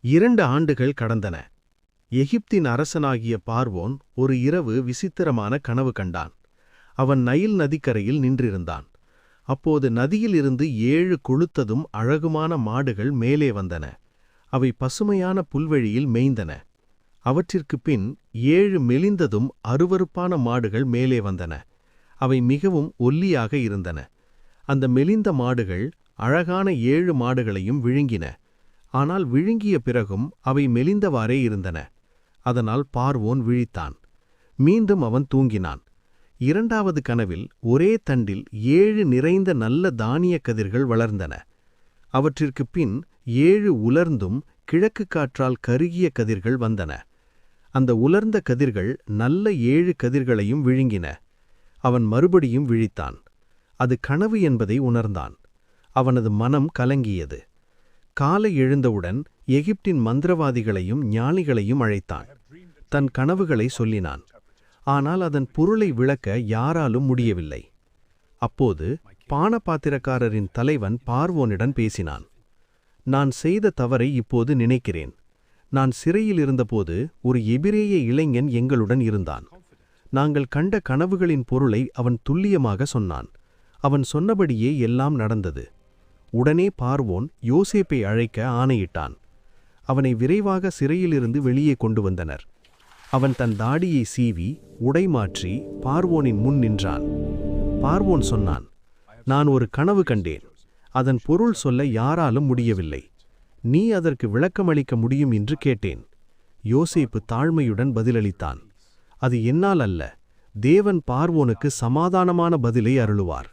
2 ஆண்டுகள் கடந்தன. எகிப்தின் அரசனாகிய பார்வோன் ஒரு இரவு விசித்திரமான கனவு கண்டான். அவன் நைல் நதிக்கரையில் நின்றிருந்தான். அப்போது நதியிலிருந்து 7 கொழுத்ததும் அழகுமான மாடுகள் மேலே வந்தன. அவை பசுமையான புல்வெளியில் மேய்ந்தன. அவற்றிற்குப் பின் 7 மெலிந்ததும் அருவருப்பான மாடுகள் மேலே வந்தன. அவை மிகவும் ஒல்லியாக இருந்தன. அந்த மெலிந்த மாடுகள் அழகான 7 மாடுகளையும் விழுங்கின. ஆனால் விழுங்கிய பிறகும் அவை மெலிந்தவாறே இருந்தன. அதனால் பார்வோன் விழித்தான். மீண்டும் அவன் தூங்கினான். 2வது கனவில் ஒரே தண்டில் 7 நிறைந்த நல்ல தானியக் கதிர்கள் வளர்ந்தன. அவற்றிற்குப் பின் 7 உலர்ந்தும் கிழக்கு காற்றால் கருகிய கதிர்கள் வந்தன. அந்த உலர்ந்த கதிர்கள் நல்ல 7 கதிர்களையும் விழுங்கின. அவன் மறுபடியும் விழித்தான். அது கனவு என்பதை உணர்ந்தான். அவனது மனம் கலங்கியது. காலை எழுந்தவுடன் எகிப்தின் மந்திரவாதிகளையும் ஞானிகளையும் அழைத்தான். தன் கனவுகளை சொல்லினான். ஆனால் அதன் பொருளை விளக்க யாராலும் முடியவில்லை. அப்போது பானபாத்திரக்காரரின் தலைவன் பார்வோனிடம் பேசினான். நான் செய்த தவறை இப்போது நினைக்கிறேன். நான் சிறையில் இருந்தபோது ஒரு எபிரேய இளைஞன் எங்களுடன் இருந்தான். நாங்கள் கண்ட கனவுகளின் பொருளை அவன் துல்லியமாக சொன்னான். அவன் சொன்னபடியே எல்லாம் நடந்தது. உடனே பார்வோன் யோசேப்பை அழைக்க ஆணையிட்டான். அவனை விரைவாக சிறையிலிருந்து வெளியே கொண்டு வந்தனர். அவன் தன் தாடியை சீவி உடை மாற்றி பார்வோனின் முன் நின்றான். பார்வோன் சொன்னான், நான் ஒரு கனவு கண்டேன். அதன் பொருள் சொல்ல யாராலும் முடியவில்லை. நீ அதற்கு விளக்கமளிக்க முடியும் என்று கேட்டேன். யோசேப்பு தாழ்மையுடன் பதிலளித்தான், அது என்னால் அல்ல. தேவன் பார்வோனுக்கு சமாதானமான பதிலை அருளுவார்.